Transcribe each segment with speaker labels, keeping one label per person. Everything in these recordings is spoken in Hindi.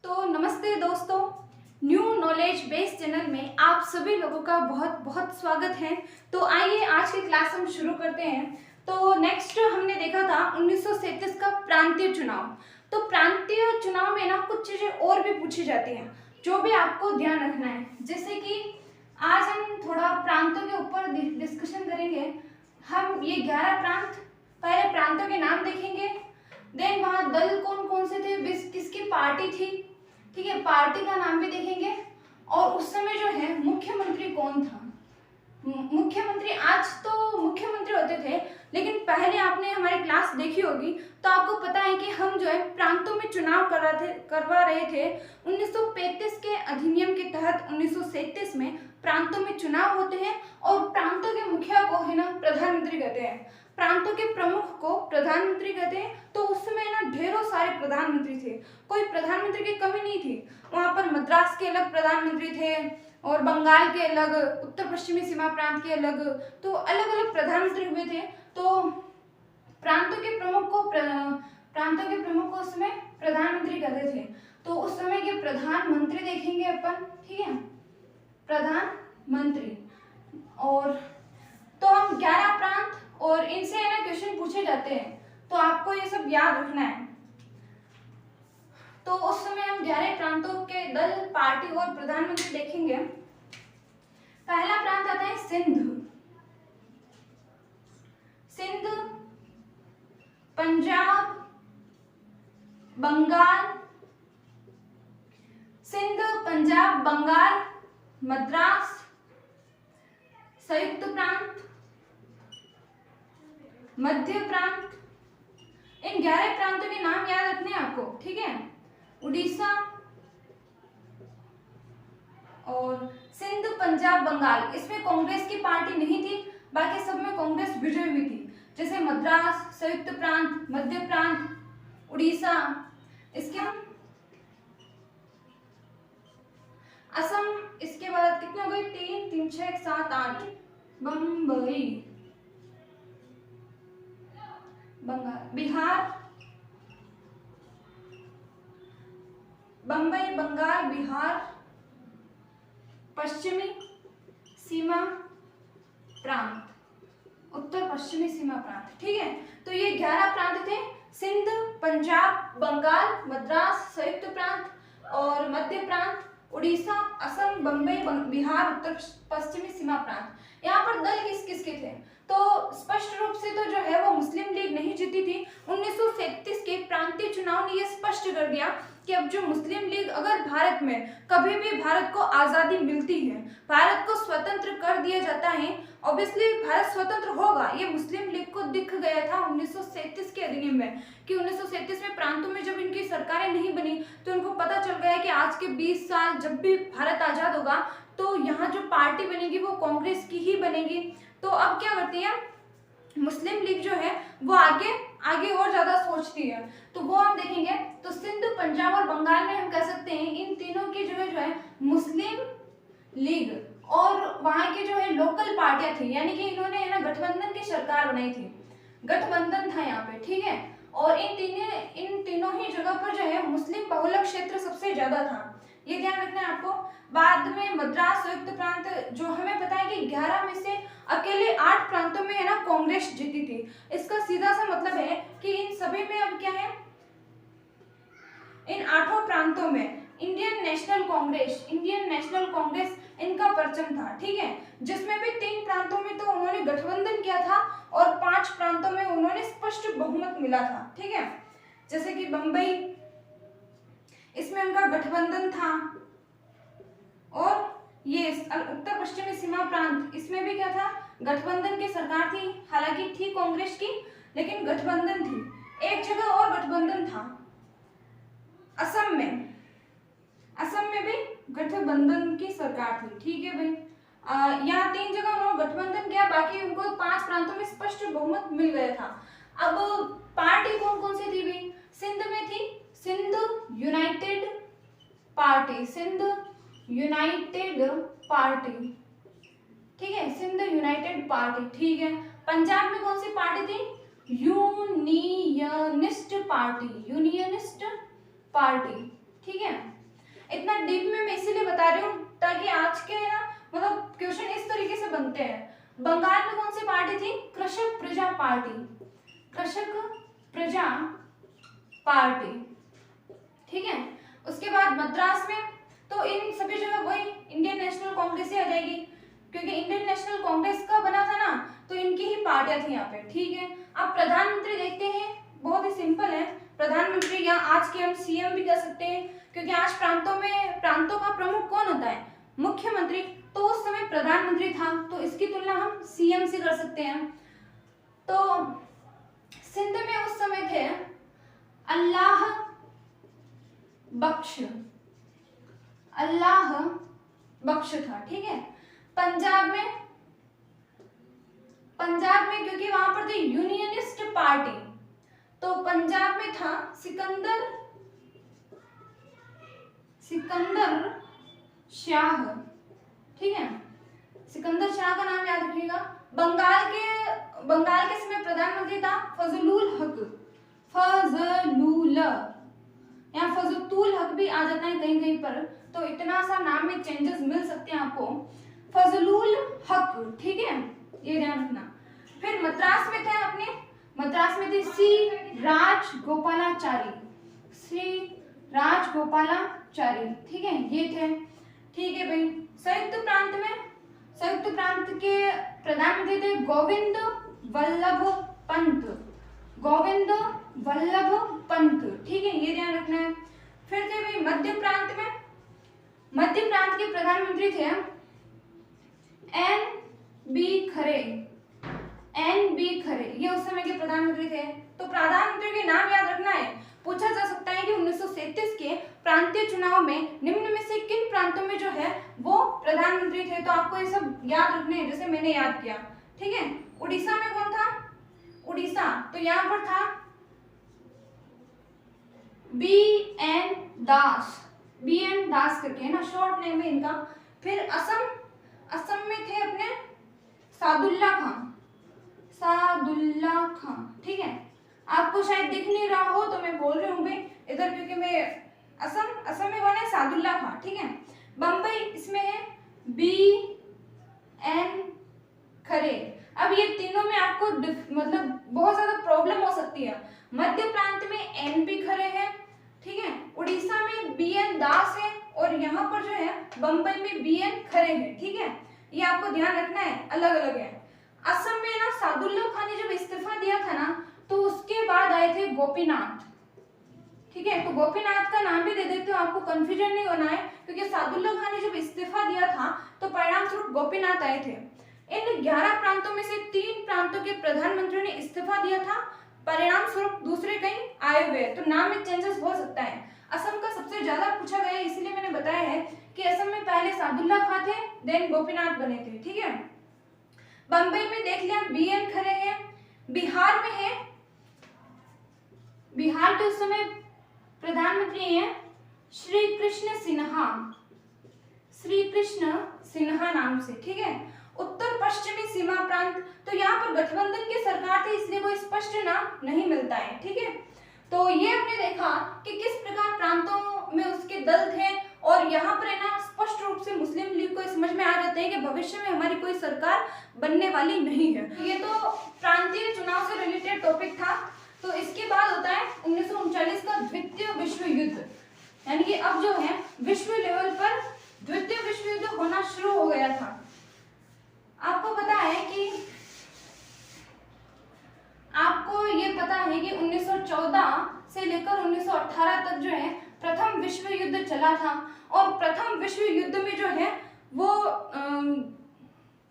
Speaker 1: तो नमस्ते दोस्तों, न्यू नॉलेज बेस्ड चैनल में आप सभी लोगों का बहुत बहुत स्वागत है। तो आइए आज की क्लास हम शुरू करते हैं। तो नेक्स्ट हमने देखा था 1937 का प्रांतीय चुनाव। तो प्रांतीय चुनाव में ना कुछ चीजें और भी पूछी जाती हैं जो भी आपको ध्यान रखना है। जैसे कि आज हम थोड़ा प्रांतों के ऊपर डिस्कशन करेंगे। हम ये 11 प्रांत, पहले प्रांतों के नाम देखेंगे, देन वहाँ दल कौन कौन से थे, किसकी पार्टी थी, ठीक है, पार्टी का नाम भी देखेंगे, और उस समय जो है मुख्यमंत्री कौन था। मुख्यमंत्री, आज तो मुख्यमंत्री होते थे, लेकिन पहले आपने हमारी क्लास देखी होगी तो आपको पता है कि हम जो है प्रांतों में चुनाव करवा रहे थे। 1935 के अधिनियम के तहत 1937 में प्रांतों में चुनाव होते हैं और प्रांतों के मुखिया को है ना प्रधानमंत्री कहते हैं, प्रांतों के प्रमुख को प्रधानमंत्री कहते हैं। तो उस समय ना ढेरों सारे प्रधानमंत्री थे, कोई प्रधानमंत्री की कमी नहीं थी। वहां पर मद्रास के अलग प्रधानमंत्री थे और बंगाल के अलग, उत्तर पश्चिमी सीमा प्रांत के अलग, तो अलग अलग प्रधानमंत्री हुए थे। तो प्रांतों के प्रमुख को उस समय प्रधानमंत्री कहते थे। तो उस समय के प्रधानमंत्री देखेंगे अपन, ठीक है, प्रधानमंत्री। और तो हम 11 प्रांत और इनसे है ना क्वेश्चन पूछे जाते हैं, तो आपको ये सब याद रखना है। तो उस समय हम 11 प्रांतों के दल, पार्टी और प्रधानमंत्री देखेंगे। पहला प्रांत आता है सिंध। सिंध, पंजाब, बंगाल, सिंध, पंजाब, बंगाल, मद्रास, संयुक्त प्रांत, मध्य प्रांत। इन 11 प्रांतों के नाम याद रखने हैं आपको, ठीक है। उड़ीसा और सिंध, पंजाब, बंगाल, इसमें कांग्रेस की पार्टी नहीं थी, बाकी सब में कांग्रेस विजय हुई थी। जैसे मद्रास, संयुक्त प्रांत, मध्य प्रांत, उड़ीसा। इसके असम, इसके बाद कितने हो गए, 3 3 6 7 8। बम्बई, बंगाल, बिहार, बम्बई, बंगाल, बिहार, पश्चिमी सीमा प्रांत, उत्तर पश्चिमी सीमा प्रांत, ठीक है। तो ये 11 प्रांत थे, सिंध, पंजाब, बंगाल, मद्रास, संयुक्त प्रांत और मध्य प्रांत, उड़ीसा, असम, बम्बई, बिहार, उत्तर पश्चिमी सीमा प्रांत। यहाँ पर दल किस किस के थे, तो स्पष्ट रूप से तो जो है वो मुस्लिम लीग नहीं जीती थी। 1937 के प्रांतीय चुनाव ने यह स्पष्ट कर दिया कि अब जो मुस्लिम लीग, अगर भारत में कभी भी भारत को आजादी मिलती है, भारत को स्वतंत्र कर दिया जाता है, ऑब्वियसली भारत स्वतंत्र होगा। ये मुस्लिम लीग को दिख गया था 1937 के अधिनियम में कि 1937 में प्रांतों में जब इनकी सरकारें नहीं बनी तो उनको पता चल गया कि आज के 20 साल जब भी भारत आजाद होगा तो यहाँ जो पार्टी बनेगी वो कांग्रेस की ही बनेगी। तो अब क्या करती है मुस्लिम लीग जो है वो आगे और ज्यादा सोचती है, तो वो हम देखेंगे। तो सिंध, पंजाब और बंगाल में हम कह सकते हैं इन तीनों की जो है मुस्लिम लीग और वहां के जो है लोकल पार्टियां थी, यानी कि इन्होंने है ना गठबंधन की सरकार बनाई थी, गठबंधन था यहाँ पे, ठीक है। और इन तीनों ही जगह पर जो है मुस्लिम बहुलक क्षेत्र सबसे ज्यादा था, ये ध्यान रखना है आपको। बाद में मद्रास, संयुक्त प्रांत, जो हमें पता है कि 11 में से अकेले 8 प्रांतों में है ना कांग्रेस जीती थी। इसका सीधा सा मतलब है कि इन सभी में अब क्या है, इन 8 प्रांतों में इंडियन नेशनल कांग्रेस इनका परचम था, ठीक है। जिसमें भी 3 प्रांतों में तो उन्होंने गठबंधन किया था और 5 प्रांतों में उन्होंने स्पष्ट बहुमत मिला था, ठीक है। जैसे कि बंबई, इसमें उनका गठबंधन था, और ये उत्तर पश्चिमी सीमा प्रांत, इसमें भी क्या था, गठबंधन की सरकार थी, हालांकि थी कांग्रेस की लेकिन गठबंधन थी। एक जगह और गठबंधन था असम में भी गठबंधन की सरकार थी, ठीक है भाई। यहाँ 3 जगह उन्होंने गठबंधन किया, बाकी उनको 5 प्रांतों में स्पष्ट बहुमत मिल गया था। अब पार्टी कौन कौन सी थी भाई, सिंध में थी सिंध यूनाइटेड पार्टी, ठीक है, सिंध यूनाइटेड पार्टी, ठीक है। पंजाब में कौन सी पार्टी थी, यूनियनिस्ट पार्टी, ठीक है। इतना डीप में मैं इसीलिए बता रही हूँ ताकि आज के है ना मतलब क्वेश्चन इस तरीके से बनते हैं। बंगाल में कौन सी पार्टी थी? कृषक प्रजा पार्टी, कृषक प्रजा पार्टी, ठीक है। उसके बाद मद्रास में तो इन सभी जगह वही इंडियन नेशनल कांग्रेस ही आ जाएगी, क्योंकि इंडियन नेशनल कांग्रेस का बना था ना, तो इनकी ही पार्टियां थी यहाँ पे, ठीक है। अब प्रधानमंत्री देखते हैं, बहुत ही सिंपल है प्रधानमंत्री, या आज के हम सीएम भी कह सकते हैं, क्योंकि आज प्रांतों का प्रमुख कौन होता है? मुख्यमंत्री। तो उस समय प्रधानमंत्री था, तो इसकी तुलना हम सीएम से कर सकते हैं। तो सिंध में उस समय थे अल्लाह बख्श, अल्लाह बख्श था, ठीक है। पंजाब में क्योंकि वहां पर थी यूनियनिस्ट पार्टी, तो पंजाब में था सिकंदर शाह, ठीक है। सिकंदर शाह का नाम याद रखिएगा। बंगाल के समय प्रधानमंत्री था फजलुल हक, यहाँ फजलुल हक भी आ जाता है कहीं कहीं पर, तो इतना सा नाम में चेंजेस मिल सकते हैं आपको। फजलुल हक, ठीक है, ये ध्यान रखना। फिर मद्रास में थे मद्रास में थे श्री राजगोपालाचारी, ठीक है, ये थे, ठीक है भाई। संयुक्त प्रांत के प्रधानमंत्री थे गोविंद वल्लभ पंत, ठीक है, ये ध्यान रखना है। फिर थे भाई मध्य प्रांत के प्रधानमंत्री थे एन बी खरे, ये उस समय के प्रधानमंत्री थे। तो प्रधानमंत्री के नाम याद रखना है। पूछा जा सकता है कि 1937 के प्रांतीय चुनाव में निम्न में से किन प्रांतों में जो है वो प्रधानमंत्री थे, तो आपको ये सब याद रखने हैं, जैसे मैंने याद किया, ठीक है। उड़ीसा में कौन था? उड़ीसा, तो यहाँ पर था बी एन दास करके, है ना, शॉर्ट नेम है इनका। फिर असम में थे अपने सादुल्ला खां, ठीक है। आपको शायद दिख नहीं रहा हो तो मैं बोल रही हूँ भाई इधर, क्योंकि मैं असम में कौन है? सादुल्ला खां, ठीक है। बम्बई, इसमें है बी एन खरे। अब ये तीनों में आपको मतलब बहुत ज्यादा प्रॉब्लम हो सकती है। मध्य प्रांत में एन बी खरे है, ठीक है, उड़ीसा में बी एन दास है, और यहाँ पर जो है बम्बई में बी एन खरे है, ठीक है, ये आपको ध्यान रखना है, अलग अलग है। असम में ना सादुल्ला खां ने जब इस्तीफा दिया था ना, तो उसके बाद आए थे गोपीनाथ, ठीक है। तो गोपीनाथ का नाम भी दे देते हो, आपको कंफ्यूजन नहीं होना है, क्योंकि सादुल्ला खां ने जब इस्तीफा दिया था तो परिणाम स्वरूप गोपीनाथ आए थे। इन 11 प्रांतों में से 3 प्रांतों के प्रधानमंत्रियों ने इस्तीफा दिया था, परिणाम स्वरूप दूसरे कहीं आए हुए, तो नाम में चेंजेस हो सकता है। असम का सबसे ज्यादा पूछा गया है, इसीलिए मैंने बताया है कि असम में पहले सादुल्ला खां थे, देन गोपीनाथ बने थे, ठीक है। बंबई में देख लिया बी एन खरे हैं। बिहार में है, बिहार के उस समय प्रधानमंत्री हैं श्री कृष्ण सिन्हा नाम से, ठीक है। उत्तर पश्चिमी सीमा प्रांत, तो यहाँ पर गठबंधन की सरकार थी, इसलिए कोई स्पष्ट नाम नहीं मिलता है, ठीक है। तो ये हमने देखा कि किस प्रकार प्रांतों में उसके दल थे, और यहाँ पर है ना स्पष्ट रूप से मुस्लिम लीग को समझ में आ जाता है कि भविष्य में हमारी कोई सरकार बनने वाली नहीं है। ये तो प्रांतीय चुनाव से रिलेटेड टॉपिक था। तो इसके बाद होता है 1939 का द्वितीय विश्व युद्ध, यानी कि अब जो है विश्व लेवल पर द्वितीय विश्व युद्ध होना शुरू हो गया था। आपको ये पता है कि 1914 से लेकर 1918 तक जो है प्रथम विश्व युद्ध चला था, और प्रथम विश्व युद्ध में जो है वो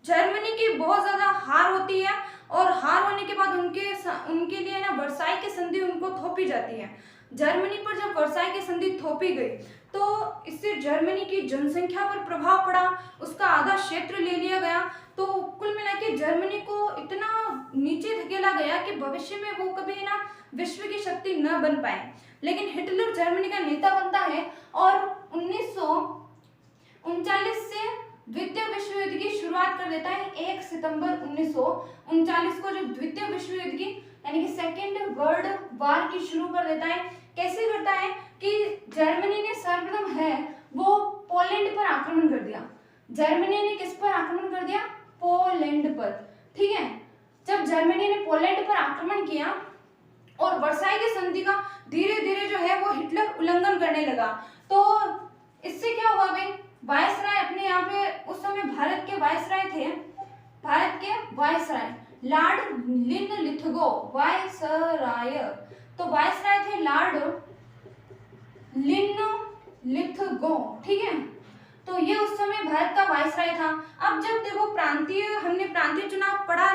Speaker 1: जर्मनी की बहुत ज्यादा हार होती है, और हार होने के बाद उनके लिए ना वर्साई की संधि उनको थोपी जाती है। जर्मनी पर जब वर्साई की संधि थोपी गई तो इससे जर्मनी की जनसंख्या पर प्रभाव पड़ा, उसका आधा क्षेत्र ले लिया गया। तो कुल मिला के जर्मनी को इतना नीचे धकेला गया कि भविष्य में वो कभी ना विश्व की शक्ति न बन पाए। लेकिन हिटलर जर्मनी का नेता बनता है, और 1939 से द्वितीय विश्व युद्ध की शुरुआत कर देता है। 1 सितंबर 1939 को जो द्वितीय विश्व युद्ध की यानी कि सेकेंड वर्ल्ड वार की शुरू कर देता है। कैसे करता है कि जर्मनी ने सर्वप्रथम है वो पोलैंड पर आक्रमण कर दिया। जर्मनी ने किस पर आक्रमण कर दिया? पोलैंड पर, ठीक है। जब जर्मनी ने पोलैंड पर आक्रमण किया और वर्साई की संधि का धीरे धीरे जो है वो हिटलर उल्लंघन करने लगा, तो इससे क्या हुआ भाई, वायसराय अपने यहाँ पे उस समय भारत के वायसराय थे, भारत के वायसराय लॉर्ड लिनलिथगो वायसराय, तो वायसराय थे लॉर्ड लिनलिथगो, ठीक है। तो ये उस समय भारत का वायसराय था। अब जब देखो हमने प्रांतीय चुनाव पढ़ा,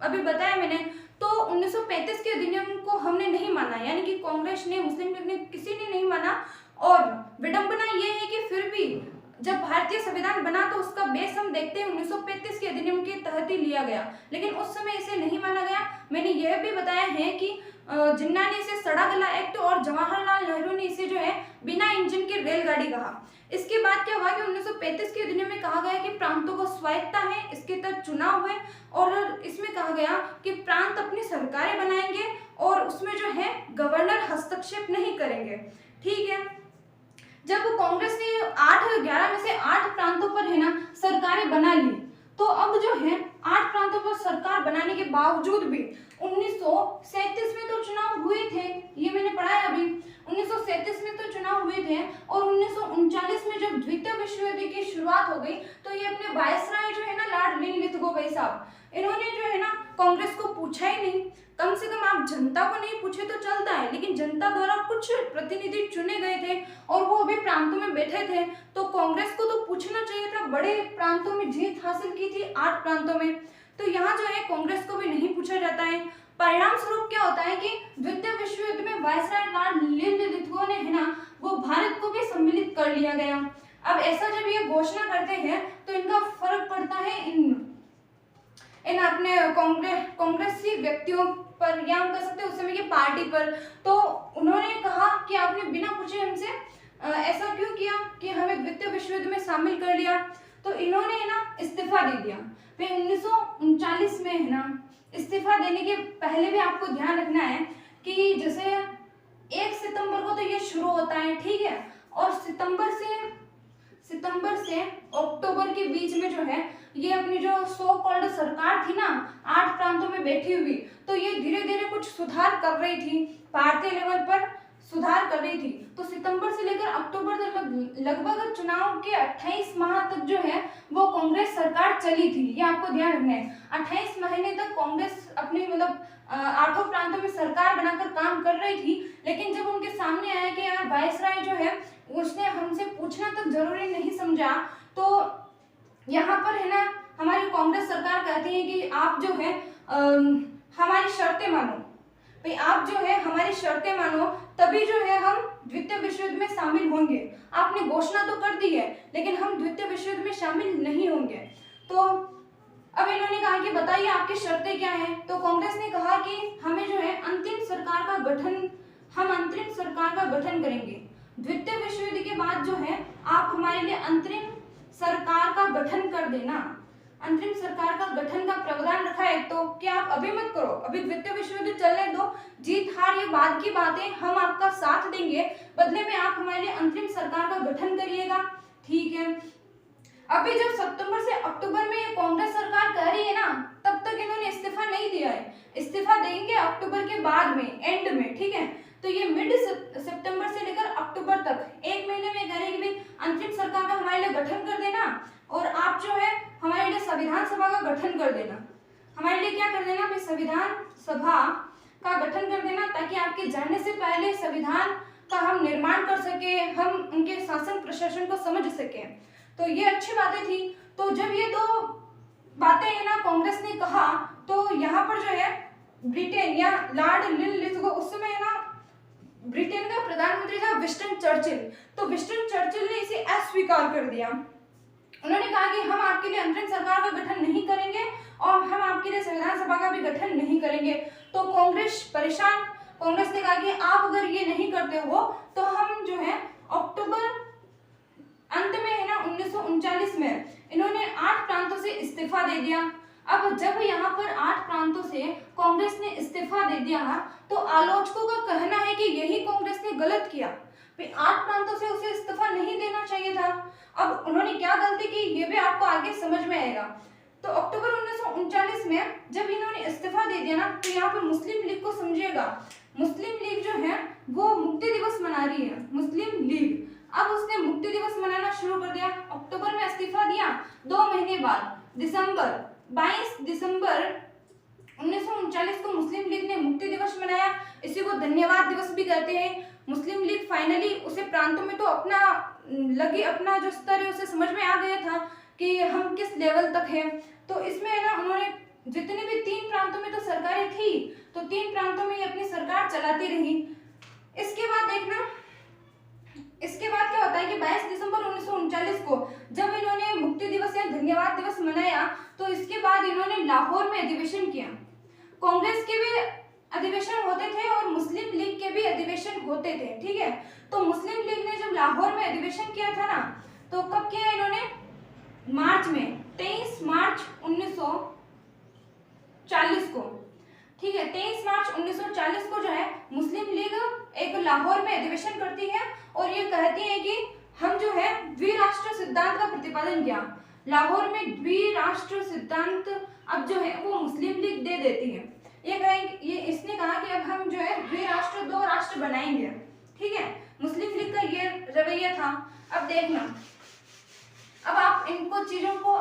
Speaker 1: अभी बताया मैंने, तो 1935 के अधिनियम को हमने नहीं माना, यानी कि कांग्रेस ने, मुस्लिम लीग ने, किसी ने नहीं माना। और विडंबना ये है कि फिर भी जब भारतीय संविधान बना तो उसका बेस हम देखते हैं 1935 के अधिनियम के तहत ही लिया गया, लेकिन उस समय इसे नहीं माना गया। मैंने यह भी बताया है कि जिन्ना ने इसे सड़ा गला एक्ट और जवाहरलाल नेहरू ने इसे जो है बिना इंजन की रेलगाड़ी कहा। इसके बाद क्या हुआ कि 1935 के अधिनियम में कहा गया कि प्रांतों को स्वायत्ता है, इसके तहत चुनाव हुए और इसमें कहा गया कि प्रांत अपनी सरकारें बनाएंगे और उसमें जो है गवर्नर हस्तक्षेप नहीं करेंगे, ठीक है। जब कांग्रेस ने 11 में से 8 प्रांतों पर है ना सरकारें बना ली, तो अब जो है 8 प्रांतों पर सरकार बनाने के बावजूद भी 1937 में तो चुनाव हुए थे, ये मैंने पढ़ा है अभी, 1937 में तो चुनाव हुए थे और 1939 में जब द्वितीय विश्व युद्ध की शुरुआत हो गई तो ये अपने वायसराय जो है ना लॉर्ड लिनलिथगो भाई साहब, इन्होंने जो है ना कांग्रेस को पूछा ही नहीं। कम से कम आप जनता को नहीं पूछे तो चलता है, लेकिन जनता द्वारा कुछ प्रतिनिधि चुने गए थे और वो अभी प्रांतों में बैठे थे, तो कांग्रेस को तो पूछना चाहिए था। बड़े प्रांतों में जीत हासिल की थी, 8 प्रांतों में, तो यहाँ जो है कांग्रेस को भी नहीं पूछा जाता है। परिणाम स्वरूप क्या होता है कि द्वितीय विश्व युद्ध में वायसराय लॉर्ड लिनलिथगो ने है ना वो भारत को भी सम्मिलित कर लिया गया। अब ऐसा जब ये घोषणा करते हैं तो इनका फर्क पड़ता है इन अपने कांग्रेसी व्यक्तियों पर, या हम कह सकते हैं उस समय की पार्टी पर। तो उन्होंने कहा कि आपने बिना पूछे हमसे ऐसा क्यों किया कि हमें द्वितीय विश्व युद्ध में शामिल कर लिया, तो इन्होंने है ना इस्तीफा दे दिया। फिर 1939 में है ना इस्तीफा देने के पहले भी आपको ध्यान रखना है कि जैसे 1 सितंबर को तो ये शुरू होता है, ठीक है, और सितंबर से अक्टूबर के बीच में जो है ये अपनी जो सो कॉल्ड सरकार थी ना 8 प्रांतों में बैठी हुई, तो ये धीरे धीरे कुछ सुधार कर रही थी, भारतीय लेवल पर सुधार कर रही थी। तो सितंबर से लेकर अक्टूबर तक लगभग चुनाव के 28 माह तक जो है वो कांग्रेस सरकार चली थी, ये आपको ध्यान रखना है। 28 महीने तक कांग्रेस अपनी मतलब 8 प्रांतों में सरकार बनाकर काम कर रही थी, लेकिन जब उनके सामने आया कि यार वायसराय जो है उसने हमसे पूछना तक जरूरी नहीं समझा, तो यहाँ पर है ना हमारी कांग्रेस सरकार कहती है कि आप जो है हमारी शर्तें मानो, भाई आप जो है हमारी शर्तें मानो, तभी जो है हम द्वितीय विश्व युद्ध में शामिल होंगे। आपने घोषणा तो कर दी है लेकिन हम द्वितीय विश्व युद्ध में शामिल नहीं होंगे। तो अब इन्होंने कहा कि बताइए आपकी शर्तें क्या हैं, तो कांग्रेस ने कहा कि हमें जो है हम अंतरिम सरकार का गठन करेंगे। द्वितीय विश्व युद्ध के बाद जो है आप हमारे लिए अंतरिम सरकार का गठन कर देना, अंतरिम सरकार का गठन का प्रावधान रखा है, तो क्या आप अभी मत करो, अभी द्वितीय विश्व युद्ध चलने दो, जीत हार ये बाद की बातें, हम आपका साथ देंगे, बदले में आप हमारे लिए अंतरिम सरकार का गठन करिएगा, ठीक है। अभी जब सितंबर से अक्टूबर में ये कांग्रेस सरकार कह रही है ना, तब तक इन्होंने इस्तीफा नहीं दिया है, इस्तीफा देंगे अक्टूबर के बाद में, एंड में, ठीक है। तो ये मिड सितंबर से लेकर अक्टूबर तक 1 महीने में कह रहे हैं कि भाई अंतरिम सरकार का हमारे लिए गठन कर देना और आप जो है हमारे लिए संविधान सभा का गठन कर देना। हमारे लिए क्या कर देना भाई, संविधान सभा का गठन कर देना, ताकि आपके जाने से पहले संविधान का हम निर्माण कर सके, हम उनके शासन प्रशासन को समझ सके। तो ये अच्छी बातें थी। तो जब ये 2 बातें है ना कांग्रेस ने कहा, तो यहाँ पर जो है ब्रिटेन या लॉर्ड लिनलिथगो, उस समय है ना ब्रिटेन का प्रधानमंत्री था विंस्टन चर्चिल, तो विंस्टन चर्चिल ने इसे अस्वीकार कर दिया। उन्होंने कहा कि हम आपके लिए अंतरिम सरकार का गठन नहीं करेंगे और हम आपके लिए संविधान सभा का भी गठन नहीं करेंगे। तो कांग्रेस परेशान, कांग्रेस ने कहा कि आप अगर ये नहीं करते हो तो हम जो है अक्टूबर अंत में है ना 1939 में इन्होंने 8 प्रांतों से इस्तीफा दे दिया। अब जब यहाँ पर 8 प्रांतों से कांग्रेस ने इस्तीफा दे दिया, तो आलोचकों का कहना है कि यही कांग्रेस ने गलत किया। भाई 8 प्रांतों से उसे इस्तीफा नहीं देना चाहिए था। अब उन्होंने क्या गलती की ये भी आपको आगे समझ में आएगा। तो अक्टूबर 1939 में जब इन्होंने इस्तीफा दे दिया ना, तो यहाँ पर मुस्लिम लीग को समझिएगा, मुस्लिम लीग जो है वो मुक्ति दिवस मना रही है, मुस्लिम लीग। अब उसने मुक्ति दिवस मनाना शुरू कर दिया। अक्टूबर में इस्तीफा दिया, 2 महीने बाद दिसंबर 22 दिसंबर 1939 को मुस्लिम लीग ने मुक्ति दिवस मनाया। इसी को धन्यवाद दिवस भी कहते हैं। मुस्लिम लीग फाइनली उसे प्रांतों में तो अपना जो स्तर है उसे समझ में आ गया था कि हम किस लेवल तक हैं। तो इसमें है ना उन्होंने जितने भी 3 प्रांतों में तो सरकारें थी, तो 3 प्रांतों में ही अपनी सरकार चलाती रही। इसके बाद देखना, इसके बाद क्या होता है कि 22 दिसंबर 1939 को जब इन्होंने मुक्ति दिवस या धन्यवाद दिवस मनाया, तो इसके बाद इन्होंने लाहौर में अधिवेशन किया। कांग्रेस के भी अधिवेशन होते थे और मुस्लिम लीग के भी अधिवेशन होते थे, ठीक है। तो मुस्लिम लीग ने जब लाहौर में अधिवेशन किया था ना, तो कब किया इन्होंने, मार्च में, 23 मार्च 1940 को, ठीक है। 23 मार्च 1940 को जो है मुस्लिम लीग एक लाहौर में अधिवेशन करती है और ये कहती है कि हम जो है द्विराष्ट्र सिद्धांत का प्रतिपादन किया। लाहौर में द्विराष्ट्र सिद्धांत अब जो है वो मुस्लिम लीग दे देती है। ये इसने कहा कि अब हम जो है द्विराष्ट्र 2 राष्ट्र बनाएंगे, ठीक है। मुस्लिम लीग का ये रवैया था। अब देखना, अब आप इनको चीजों को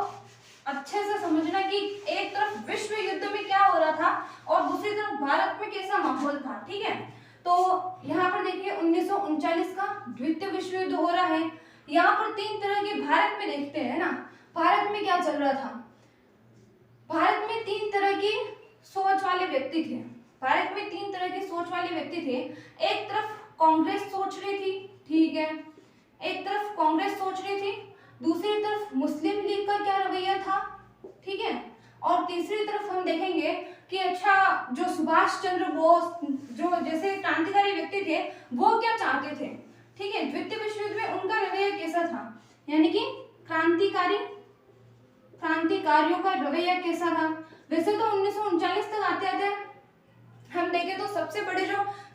Speaker 1: अच्छे से समझना कि एक तरफ विश्व युद्ध में क्या हो रहा था और दूसरी तरफ भारत में कैसा माहौल था, ठीक है। तो यहाँ पर देखिए 1939 का द्वितीय विश्व युद्ध हो रहा है। यहाँ पर 3 तरह के भारत में देखते हैं ना, भारत में क्या चल रहा था। भारत में 3 तरह की सोच वाले व्यक्ति थे। भारत में 3 तरह की सोच वाले व्यक्ति थे। एक तरफ कांग्रेस सोच रही थी, ठीक है, एक तरफ कांग्रेस सोच रही थी, दूसरी तरफ मुस्लिम लीग का क्या रवैया था, ठीक है, और तीसरी तरफ हम देखेंगे कि अच्छा जो सुभाष चंद्र बोस जो जैसे क्रांतिकारी व्यक्ति थे वो क्या चाहते थे, ठीक है। द्वितीय विश्व युद्ध में उनका रवैया कैसा था, यानी कि क्रांतिकारियों का रवैया कैसा था। वैसे तो 1939 तक आते आते हम देखें तो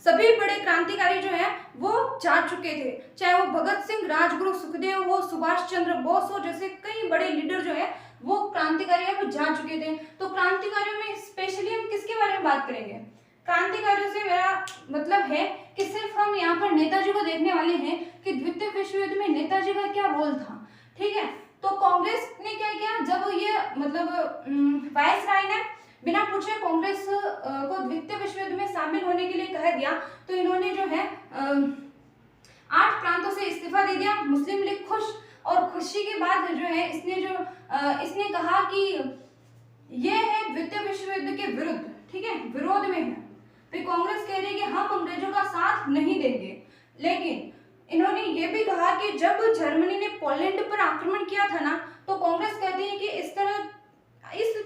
Speaker 1: सभी बड़े क्रांतिकारी जो है वो जा चुके थे, चाहे वो भगत सिंह, राजगुरु सुखदेव हो, सुभाष चंद्र बोस हो, जैसे कई बड़े लीडर जो है वो क्रांतिकारी अब जा चुके थे। तो क्रांतिकारियों में स्पेशली हम किसके बारे में बात करेंगे, क्रांतिकारियों से मेरा मतलब है कि सिर्फ हम यहाँ पर नेताजी को देखने वाले हैं कि द्वितीय विश्व युद्ध में नेताजी का क्या रोल था, ठीक है। तो कांग्रेस ने क्या किया, जब ये मतलब वायसराय ने बिना पूछे कांग्रेस को द्वितीय विश्व युद्ध में शामिल होने के लिए कह दिया, तो इन्होंने जो है 8 प्रांतों से इस्तीफा दे दिया। मुस्लिम लीग खुश, और खुशी के बाद जो है इसने कहा कि ये है द्वितीय विश्व युद्ध के विरुद्ध, ठीक है, विरोध में है। फिर कांग्रेस कह रही है कि हम अंग्रेजों का साथ नहीं देंगे, लेकिन इन्होंने ये भी कहा कि जब जर्मनी ने पोलैंड पर आक्रमण किया था ना, तो कांग्रेस कहती है कि इस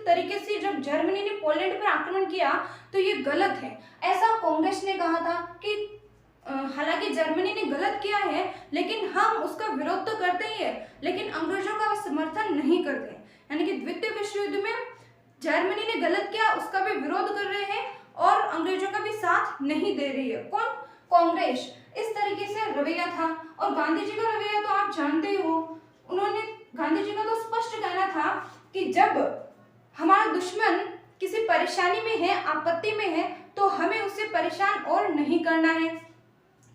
Speaker 1: तरीके से जब जर्मनी ने पोलैंड पर आक्रमण किया तो ये गलत है, ऐसा कांग्रेस ने कहा था कि हालांकि जर्मनी ने गलत किया है लेकिन हम उसका विरोध तो करते ही है, लेकिन अंग्रेजों का समर्थन नहीं करते। यानी कि द्वितीय विश्व युद्ध में जर्मनी ने गलत किया, उसका भी विरोध कर रहे हैं और अंग्रेजों का भी साथ नहीं दे रही है। कौन, कांग्रेस। इस तरीके से रवैया था। और गांधी जी का रवैया तो आप जानते ही हो, गांधी जी का तो स्पष्ट कहना था कि जब हमारा दुश्मन किसी परेशानी में है, आपत्ति में है, तो हमें उससे परेशान और नहीं करना है।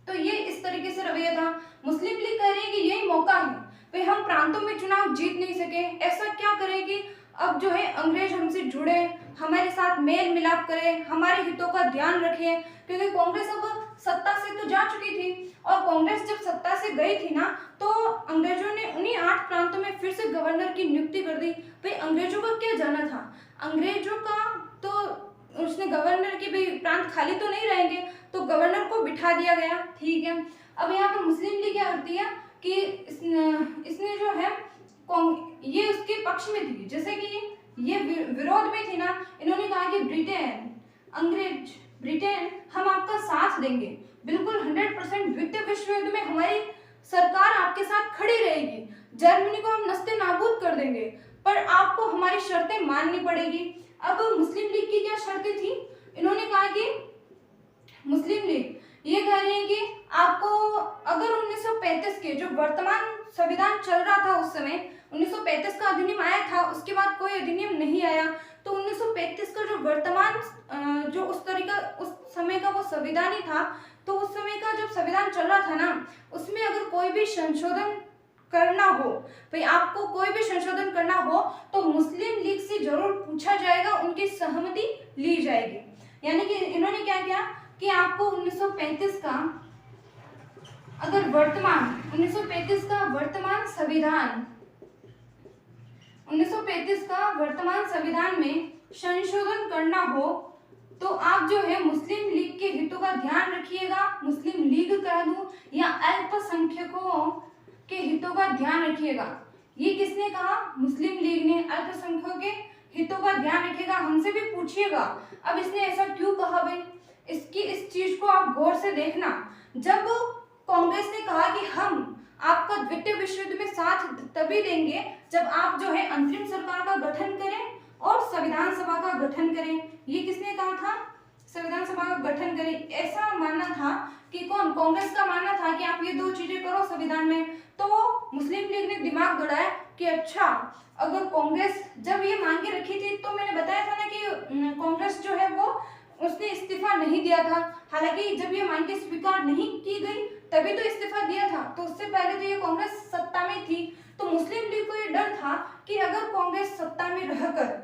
Speaker 1: तो ये इस तरीके से रवैया था। मुस्लिम लीग कह रही है कि यही मौका है, भाई हम प्रांतों में चुनाव जीत नहीं सके, ऐसा क्या करें कि अब जो है अंग्रेज हमसे जुड़े, हमारे साथ मेल मिलाप करें, हमारे हितों का ध्यान रखें, क्योंकि कांग्रेस अब सत्ता से तो जा चुकी थी और कांग्रेस जब सत्ता से गई थी ना, तो अंग्रेजों ने उन्हीं 8 प्रांतों में फिर से गवर्नर की नियुक्ति कर दी। भाई अंग्रेजों का क्या जाना था, अंग्रेजों का तो उसने गवर्नर की भी प्रांत खाली तो नहीं रहेंगे, तो गवर्नर को बिठा दिया गया, ठीक है। अब यहाँ पर मुस्लिम लीग क्या करती है कि इसने जो है ये उसके पक्ष में थी, जैसे कि ये विरोध में थी ना, इन्होंने कहा कि ब्रिटेन हम आपका साथ देंगे, बिल्कुल 100% द्वितीय विश्व युद्ध में हमारी सरकार आपके साथ खड़ी रहेगी, जर्मनी को हम नस्ते नाबूद कर देंगे, पर आपको हमारी शर्तें माननी पड़ेगी। अब मुस्लिम लीग की क्या शर्तें थी, इन्होंने कहा कि मुस्लिम लीग ये कह रही है कि आपको अगर 1935 के जो वर्तमान संविधान चल रहा था उस समय 1935 का अधिनियम आया था, उसके बाद कोई अधिनियम नहीं आया, तो 1935 का जो वर्तमान जो उस समय का वो संविधान ही था, तो उस समय का जब संविधान चल रहा था ना, उसमें अगर कोई भी संशोधन करना हो, भाई आपको कोई भी संशोधन करना हो तो मुस्लिम लीग से जरूर पूछा जाएगा, उनकी सहमति ली जाएगी। यानी कि इन्होंने क्या किया कि आपको 1935 का अगर 1935 का वर्तमान संविधान 1935 का वर्तमान संविधान में संशोधन करना हो तो आप जो है मुस्लिम लीग के हितों का ध्यान रखिएगा, मुस्लिम लीग कह दूं या अल्पसंख्यकों के हितों का ध्यान रखिएगा। ये किसने कहा? मुस्लिम लीग ने अल्पसंख्यकों के हितों का ध्यान रखिएगा, हमसे भी पूछिएगा। अब इसने ऐसा क्यों कहा भाई, इस चीज को आप गौर से देखना। जब कांग्रेस ने कहा कि हम आपका द्वितीय विश्व युद्ध में साथ तभी देंगे जब आप जो है अंतरिम सरकार का गठन करें और संविधान सभा का गठन करें। ये किसने कहा था? संविधान सभा का गठन करें। ऐसा मानना था कि कौन? कांग्रेस का मानना था कि आप ये दो चीजें करो संविधान में। तो मुस्लिम लीग ने दिमाग दौड़ाया कि अच्छा, अगर कांग्रेस जब ये मांग के रखी थी तो मैंने बताया था ना कि कांग्रेस जो है वो उसने इस्तीफा नहीं दिया था। हालांकि जब ये मांग के स्वीकार नहीं की गई तभी तो इस्तीफा दिया था, तो उससे पहले तो ये कांग्रेस सत्ता में थी। तो मुस्लिम लीग को ये डर था कि अगर कांग्रेस सत्ता में रहकर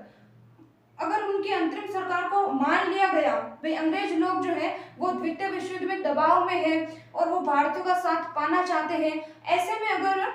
Speaker 1: अगर उनकी अंतरिम सरकार को मान लिया गया, भाई अंग्रेज लोग जो है वो द्वितीय विश्व युद्ध में दबाव में है और वो भारतीयों का साथ पाना चाहते हैं, ऐसे में अगर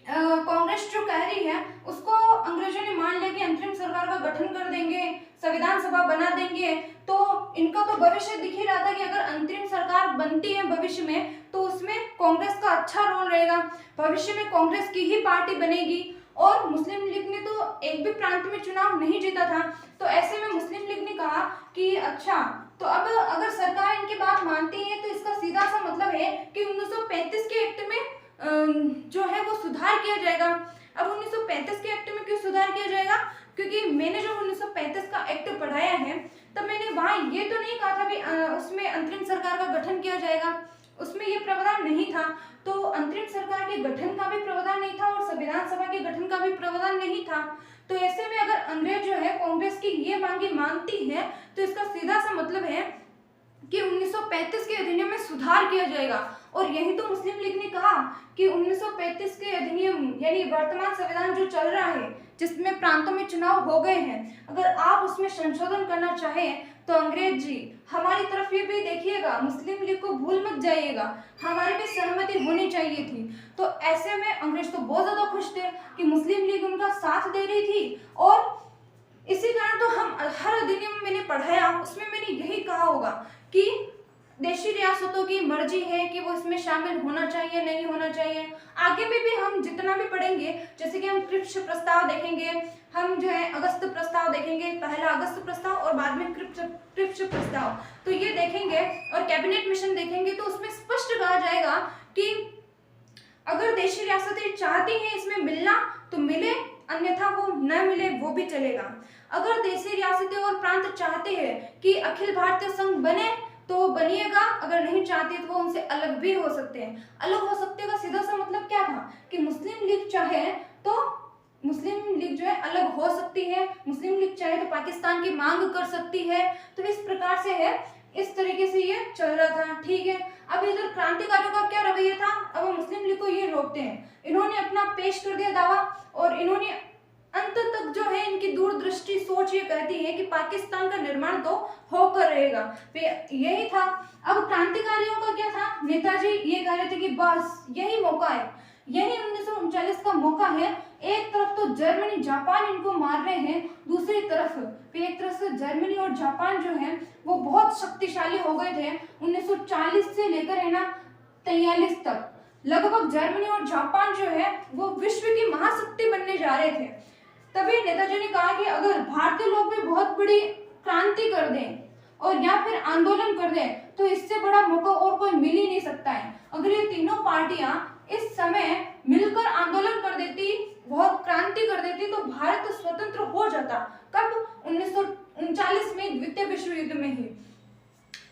Speaker 1: कांग्रेस जो कह रही है उसको अंग्रेजों ने मान लिया कि अंतरिम सरकार का गठन कर देंगे, संविधान सभा बना देंगे, तो इनका तो भविष्य दिख ही रहा था कि अगर अंतरिम सरकार बनती है भविष्य में तो उसमें कांग्रेस का अच्छा रोल रहेगा, भविष्य में कांग्रेस की ही पार्टी बनेगी। और मुस्लिम लीग ने तो एक भी प्रांत में चुनाव नहीं जीता था, तो ऐसे में मुस्लिम लीग ने कहा कि अच्छा, तो अब अगर सरकार इनकी बात मानती है तो इसका सीधा सा मतलब है कि 1935 के एक्ट में जो है वो सुधार किया जाएगा। अब 1935 के एक्ट में क्यों सुधार किया जाएगा? क्योंकि मैंने जो 1935 का एक्ट पढ़ाया है तब मैंने वहां ये तो नहीं कहा था भी उसमें अंतरिम सरकार का गठन किया जाएगा, उसमें ये प्रावधान नहीं था। तो अंतरिम सरकार के गठन का भी प्रावधान नहीं था और संविधान सभा के गठन का भी प्रावधान नहीं था। तो ऐसे में अगर अंग्रेज जो है कांग्रेस की ये मांगे मानती है तो इसका सीधा सा मतलब है कि 1935 के अधिनियम में सुधार किया जाएगा। और यही तो मुस्लिम लीग ने कहा कि 1935 के अधिनियम यानी वर्तमान संविधान जो चल रहा है जिसमें प्रांतों में चुनाव हो गए हैं, अगर आप उसमें संशोधन करना चाहें तो अंग्रेज जी हमारी तरफ ये भी देखिएगा, मुस्लिम लीग को भूल मत जाइएगा, हमारी भी सहमति होनी चाहिए थी। तो ऐसे में अंग्रेज तो बहुत ज्यादा खुश थे कि मुस्लिम लीग उनका साथ दे रही थी। और इसी कारण तो हम हर अधिनियम मैंने पढ़ाया उसमें मैंने यही कहा होगा कि देशी रियासतों की मर्जी है कि वो इसमें शामिल होना चाहिए नहीं होना चाहिए। आगे में भी हम जितना भी पढ़ेंगे, जैसे कि हम क्रिप्स प्रस्ताव देखेंगे, हम जो है अगस्त प्रस्ताव देखेंगे, पहला अगस्त प्रस्ताव और बाद में क्रिप्स प्रस्ताव, तो ये देखेंगे और कैबिनेट मिशन देखेंगे तो उसमें स्पष्ट कहा जाएगा कि अगर देशी रियासतें चाहती हैं इसमें मिलना तो मिले, अन्यथा वो न मिले वो भी चलेगा। अगर देशी रियासतें और प्रांत चाहते हैं कि अखिल भारतीय संघ बने तो बनिएगा, अगर नहीं चाहते तो वो उनसे अलग भी हो सकते हैं। अलग हो सकते का सीधा सा मतलब क्या था कि मुस्लिम लीग चाहे तो मुस्लिम लीग जो है अलग हो सकती है, मुस्लिम लीग चाहे तो पाकिस्तान की मांग कर सकती है। तो इस प्रकार से है, इस तरीके से ये चल रहा था। ठीक है, अब इधर क्रांतिकारियों का क्या रवैया था? अब वो मुस्लिम लीग को ये रोकते हैं, इन्होंने अपना पेश कर दिया दावा और इन्होंने अंत तक जो है इनकी दूरदृष्टि सोच ये कहती है कि पाकिस्तान का निर्माण तो होकर रहेगा, यही था। अब क्रांतिकारियों का क्या था? नेताजी ये कह रहे थे कि बस यही मौका है, यही 1939 का मौका है। एक तरफ तो जर्मनी जापान इनको मार रहे हैं, दूसरी तरफ एक तरफ से जर्मनी और जापान जो है वो बहुत शक्तिशाली हो गए थे। 1940 से लेकर है ना 43 तक लगभग जर्मनी और जापान जो है वो विश्व की महाशक्ति बनने जा रहे थे। तभी नेताजी ने कहा कि अगर भारतीय लोग भी बहुत बड़ी क्रांति कर दें और या फिर आंदोलन कर दें तो इससे बड़ा मौका और कोई मिल ही नहीं सकता है। अगर ये तीनों पार्टियां इस समय मिलकर आंदोलन कर देती, बहुत क्रांति कर देती तो भारत स्वतंत्र हो जाता। कब? 1939 में, द्वितीय विश्व युद्ध में ही।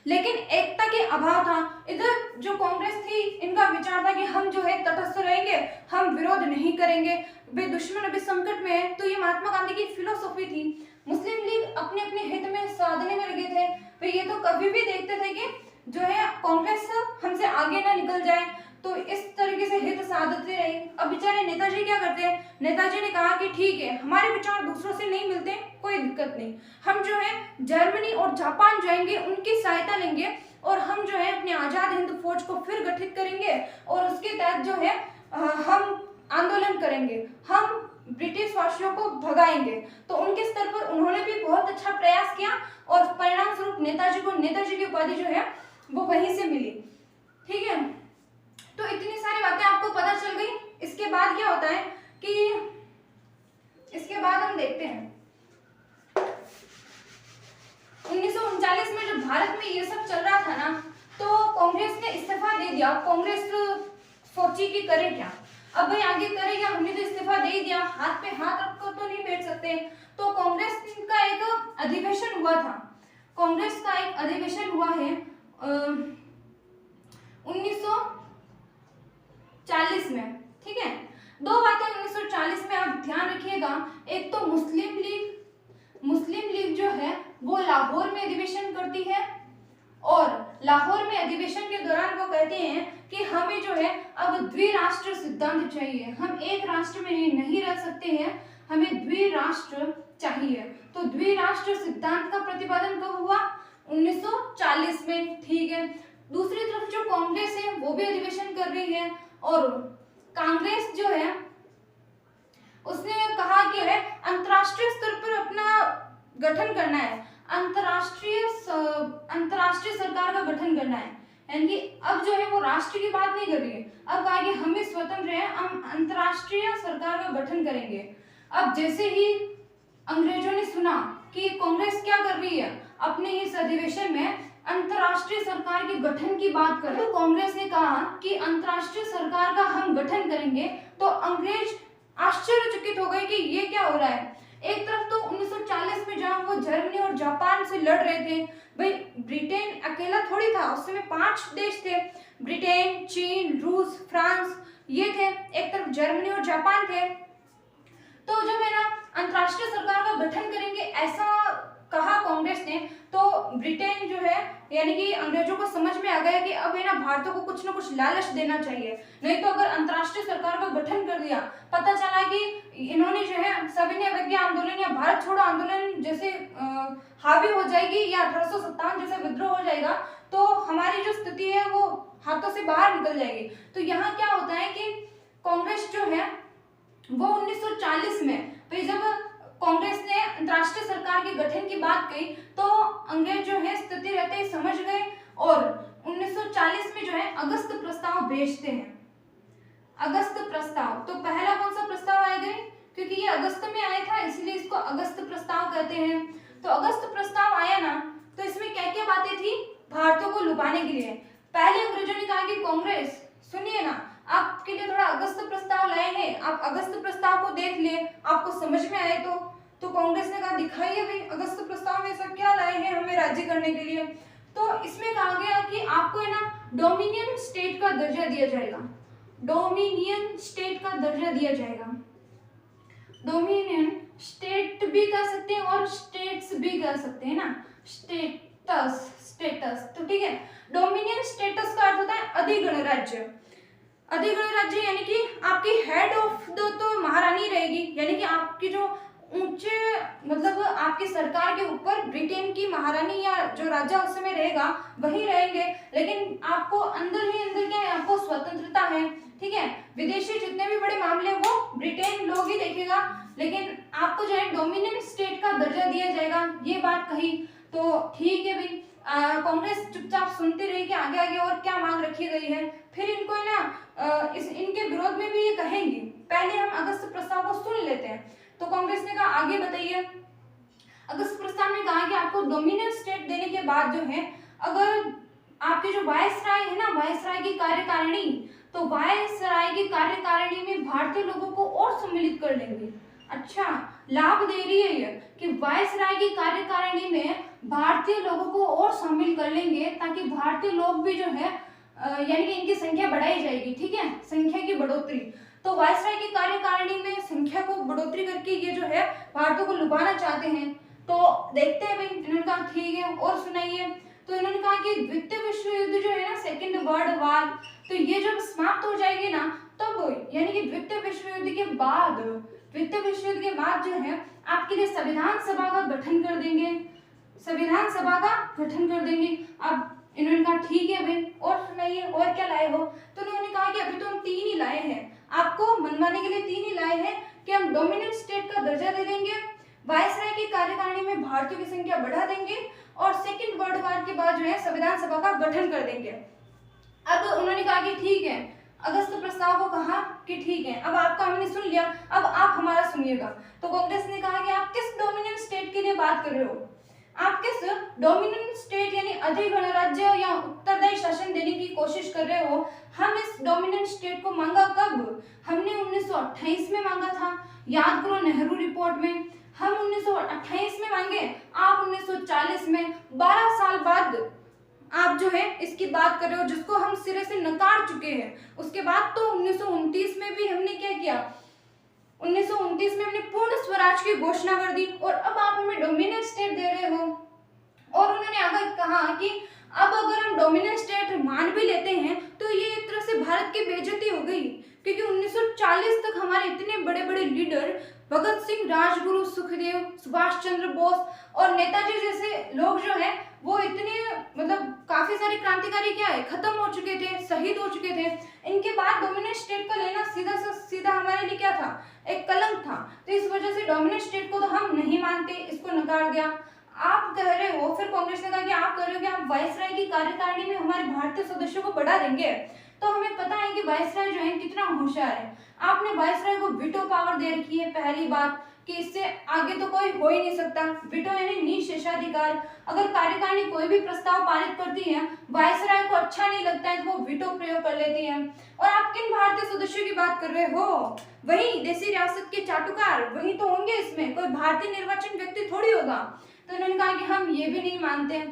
Speaker 1: लेकिन एकता के अभाव था। इधर जो कांग्रेस थी, इनका विचार था कि हम जो है तटस्थ रहेंगे, हम विरोध नहीं करेंगे, वे दुश्मन अभी संकट में है। तो ये महात्मा गांधी की फिलोसॉफी थी। मुस्लिम लीग अपने अपने हित में साधने में लगे थे। वे ये तो कभी भी देखते थे कि जो है कांग्रेस हमसे आगे ना निकल जाए, तो इस तरीके से हित साधते रहे। अब बेचारे नेताजी क्या करते हैं, नेताजी ने कहा कि ठीक है, हमारे विचार दूसरों से नहीं मिलते, कोई दिक्कत नहीं, हम जो है जर्मनी और जापान जाएंगे, उनकी सहायता लेंगे और हम जो है अपने आजाद हिंद फौज को फिर गठित करेंगे और उसके तहत जो है हम आंदोलन करेंगे, हम ब्रिटिश वासियों को भगाएंगे। तो उनके स्तर पर उन्होंने भी बहुत अच्छा प्रयास किया और परिणाम स्वरूप नेताजी को नेताजी की उपाधि जो है वो वहीं से मिली। ठीक है, तो इतनी सारी बातें आपको पता चल गई। इसके बाद क्या होता है कि इसके बाद हम देखते हैं 1939 में जब भारत में ये सब चल रहा था ना, तो कांग्रेस ने इस्तीफा दे दिया। कांग्रेस सोची कि करे क्या, अब भाई आगे करे क्या, हमने तो इस्तीफा दे ही दिया, हाथ पे हाथ रखकर तो नहीं बैठ सकते। तो कांग्रेस का एक अधिवेशन हुआ था, कांग्रेस का एक अधिवेशन हुआ है 1940 में। ठीक है, दो बातें 1940 में आप ध्यान रखिएगा। एक तो मुस्लिम लीग जो है वो लाहौर में अधिवेशन करती है और लाहौर में अधिवेशन के दौरान वो कहते हैं कि हमें जो है अब द्विराष्ट्र सिद्धांत चाहिए, हम एक राष्ट्र में नहीं रह सकते हैं, हमें द्विराष्ट्र चाहिए। तो द्विराष्ट्र सिद्धांत का प्रतिपादन कब हुआ, 1940 में। ठीक है, दूसरी तरफ जो कांग्रेस है वो भी अधिवेशन कर रही है और कांग्रेस जो है उसने कहा कि है अंतर्राष्ट्रीय स्तर पर अपना गठन करना है, अंतर्राष्ट्रीय सरकार का गठन करना है। यानी कि अब जो है वो राष्ट्र की बात नहीं कर रही है, अब कहा कि हम भी स्वतंत्र हैं, हम अंतर्राष्ट्रीय सरकार का गठन करेंगे। अब जैसे ही अंग्रेजों ने सुना कि कांग्रेस क्या कर रही है, अपने इस अधिवेशन में अंतर्राष्ट्रीय सरकार के गठन की बात कर, तो कांग्रेस ने कहा कि अंतर्राष्ट्रीय सरकार का हम गठन करेंगे। तो अंग्रेज आश्चर्यचकित हो गए कि ये क्या हो रहा है। एक तरफ तो 1940 में जहां वो जर्मनी और जापान से लड़ रहे थे, भाई ब्रिटेन अकेला थोड़ी था, उस समय 5 देश थे, ब्रिटेन, चीन, रूस, फ्रांस, ये थे, एक तरफ जर्मनी और जापान थे। तो जब है ना अंतर्राष्ट्रीय सरकार का गठन करेंगे ऐसा कहा कांग्रेस ने, तो ब्रिटेन जो है यानी कि अंग्रेजों को समझ में आ गया कि अब है ना भारत को कुछ ना कुछ लालच देना चाहिए, नहीं तो अगर अंतर्राष्ट्रीय सरकार का गठन कर दिया, पता चला कि इन्होंने जो है सविनय अवज्ञा आंदोलन या भारत छोड़ो आंदोलन जैसे हावी हो जाएगी या 1857 जैसे विद्रोह हो जाएगा, तो हमारी जो स्थिति है वो हाथों से बाहर निकल जाएगी। तो यहाँ क्या होता है कि कांग्रेस जो है वो 1940 में जब कांग्रेस ने अंतर्राष्ट्रीय सरकार के गठन की बात कही, तो अंग्रेज जो है स्थिति रहते ही समझ गए और 1940 में जो है अगस्त प्रस्ताव भेजते हैं। अगस्त प्रस्ताव, तो पहला कौन सा प्रस्ताव आएगा, क्योंकि ये अगस्त में आया था इसलिए इसको अगस्त प्रस्ताव कहते हैं। तो अगस्त प्रस्ताव आया ना, तो इसमें क्या क्या बातें थी, भारतीयों को लुभाने के लिए। पहले अंग्रेजों ने कहा कि कांग्रेस सुनिए ना, आपके लिए थोड़ा अगस्त प्रस्ताव लाए हैं, आप अगस्त प्रस्ताव को देख लिए, आपको समझ में आए तो कांग्रेस ने कहा दिखाइए भाई अगस्त प्रस्ताव में ऐसा क्या लाए हैं हमें राज्य करने के लिए। तो इसमें कहा गया कि आपको है ना डोमिनियन स्टेट का दर्जा दिया जाएगा, डोमिनियन स्टेट का दर्जा दिया जाएगा। डोमिनियन स्टेट भी कह सकते हैं और स्टेट्स भी कह सकते हैं ना, स्टेटस। तो ठीक है, डोमिनियन स्टेटस का अर्थ होता है अधिगण राज्य। अधिगण राज्य यानी कि आपकी हेड ऑफ द तो महारानी रहेगी, यानी कि आपकी जो ऊंचे मतलब आपकी सरकार के ऊपर ब्रिटेन की महारानी या जो राजा उस समय रहेगा वही रहेंगे, लेकिन आपको अंदर ही अंदर क्या है, आपको स्वतंत्रता है। ठीक है, विदेशी जितने भी बड़े मामले वो ब्रिटेन लोग ही देखेगा, लेकिन आपको जो है डोमिनियन स्टेट का दर्जा दिया जाएगा, ये बात कही। तो ठीक है भाई, कांग्रेस चुपचाप सुनती रही कि आगे आगे और क्या मांग रखी गई है। फिर इनको है ना इनके विरोध में भी ये कहेंगे, पहले हम अगस्त प्रस्ताव को सुन लेते हैं। तो कांग्रेस ने कहा आगे बताइए। अगस्त प्रस्ताव में कहा कि आपको डोमिनियन स्टेट देने के बाद जो है, अगर आपके जो वायसराय है ना, वायसराय की कार्यकारिणी, तो वायसराय की कार्यकारिणी में भारतीय लोगों को और सम्मिलित कर लेंगे, अच्छा लाभ दे रही है ये कि वायसराय की कार्यकारिणी में भारतीय लोगों को और शामिल कर लेंगे ताकि भारतीय लोग भी जो है यानी कि इनकी संख्या बढ़ाई जाएगी, ठीक है, संख्या की बढ़ोतरी। तो वायसराय की कार्यकारिणी में संख्या को बढ़ोतरी करके ये जो है भारतीयों को लुभाना चाहते हैं। तो देखते हैं भाई, इन्होंने कहा ठीक है और सुनाइए। तो इन्होंने कहा कि द्वितीय विश्व युद्ध जो है ना, सेकेंड वर्ल्ड वॉर, तो ये जब समाप्त हो जाएगी ना तब यानी कि द्वितीय विश्व युद्ध के बाद, द्वितीय विश्व युद्ध के बाद जो है आपके लिए संविधान सभा का गठन कर देंगे, संविधान सभा का गठन कर देंगे। अब इन्होंने कहा ठीक है भाई और सुनाइए और क्या लाए हो। तो उन्होंने कहा कि अभी तो हम 3 ही लाए हैं, आपको मनवाने के लिए 3 ही लाए हैं कि हम डोमिनेंट स्टेट का दर्जा दे देंगे, वायसराय की कार्यकारिणी में भारतीयों की संख्या बढ़ा देंगे और सेकेंड वर्ल्ड वॉर के बाद जो है संविधान सभा का गठन कर देंगे। अब उन्होंने कहा कि ठीक है, अगस्त प्रस्ताव को कहा कि ठीक है, अब आपका हमने सुन लिया, अब आप हमारा सुनिएगा। तो कांग्रेस ने कहा कि आप किस डोमिनेंट स्टेट के लिए बात कर रहे हो, आप किस डोमिनेंट स्टेट यानी अधिक गणराज्य या उत्तरदायी शासन देने की कोशिश कर रहे हो। हम इस डोमिनेंट स्टेट को मांगा कब, हमने 1928 में मांगा था, याद करो नेहरू रिपोर्ट में, हम 1928 में मांगे, आप 1940 में, 12 साल बाद आप जो है इसकी बात कर रहे हो जिसको हम सिरे से नकार चुके हैं। उसके बाद तो 1929 में भी हमने क्या किया, 1929 में हमने पूर्ण स्वराज की घोषणा कर दी और अब आप हमें डोमिनेंट स्टेट दे रहे हो। और उन्होंने आगे कहा कि अब अगर हम डोमिनेंट स्टेट मान भी लेते हैं तो ये एक तरह से भारत की बेइज्जती हो गई, क्योंकि 1940 तक हमारे इतने बड़े बड़े लीडर भगत सिंह, राजगुरु, सुखदेव, सुभाष चंद्र बोस और नेताजी जैसे लोग जो हैं वो इतने मतलब काफी सारे क्रांतिकारी क्या है खत्म हो चुके थे, शहीद हो चुके थे। इनके बाद डोमिनेंट स्टेट का लेना सीधा सीधा हमारे लिए क्या था, एक कलंक था। तो इस वजह से डोमिनेंट स्टेट को तो हम नहीं मानते, इसको नकार दिया। आप कह रहे हो, फिर कांग्रेस ने कहा कि आप कह रहे हो कि आप वायसराय की कार्यकारिणी में हमारे भारतीय सदस्यों को बढ़ा देंगे। तो हमें पता है कि वायसराय जो है कितना होशियार है, आपने वायसराय को वीटो पावर दे रखी है, पहली बात कि इससे आगे तो कोई हो ही नहीं सकता। वीटो यानी निशेषाधिकार, अगर कार्यकारिणी कोई भी प्रस्ताव पारित करती है, वायसराय को अच्छा नहीं लगता है तो वो वीटो प्रयोग कर लेती है। और आप किन भारतीय सदस्यों की बात कर रहे हो, वही देसी रियासत के चाटुकार वही तो होंगे, इसमें कोई भारतीय निर्वाचित व्यक्ति थोड़ी होगा। तो उन्होंने कहा कि हम ये भी नहीं मानते।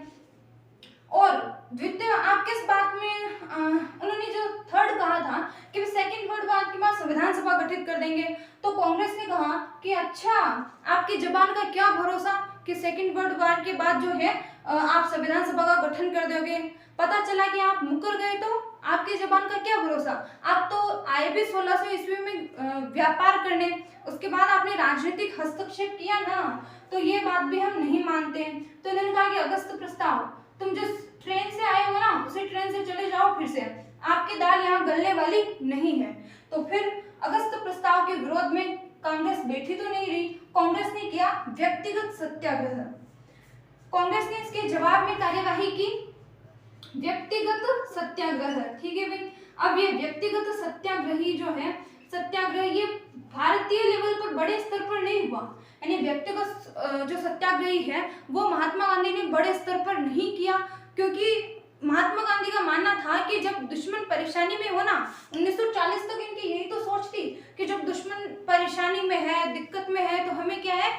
Speaker 1: और द्वितीय आप किस बात में उन्होंने जो थर्ड कहा था कि सेकंड वर्ल्ड वॉर के बाद संविधान सभा गठित कर देंगे, तो कांग्रेस ने कहा कि अच्छा आपकी जबान का क्या भरोसा कि सेकंड वर्ल्ड वॉर के बाद जो है आप संविधान सभा का गठन कर दोगे। पता चला कि आप मुकर गए तो आपकी जबान का क्या भरोसा। आप तो आए भी 1600 ईस्वी में व्यापार करने, उसके बाद आपने राजनीतिक हस्तक्षेप किया ना, तो ये बात भी हम नहीं मानते। तो इन्होंने कहा कि अगस्त प्रस्ताव, तुम जिस ट्रेन से आए हो ना उसी ट्रेन से चले जाओ, फिर से आपकी दाल यहाँ गलने वाली नहीं है। तो फिर अगस्त प्रस्ताव के विरोध में कांग्रेस बैठी तो नहीं रही, कांग्रेस ने किया व्यक्तिगत सत्याग्रह। कांग्रेस ने इसके जवाब में कार्यवाही की व्यक्तिगत सत्याग्रह, ठीक है भाई। अब ये व्यक्तिगत सत्याग्रही जो है सत्याग्रह, ये भारतीय लेवल पर बड़े स्तर पर नहीं हुआ, यानी व्यक्तिगत जो सत्याग्रही है वो महात्मा गांधी ने बड़े स्तर पर नहीं किया, क्योंकि महात्मा गांधी का मानना था कि जब दुश्मन परेशानी में हो ना, 1940 तक इनकी यही तो सोच थी कि जब दुश्मन परेशानी में है, दिक्कत में है, तो हमें क्या है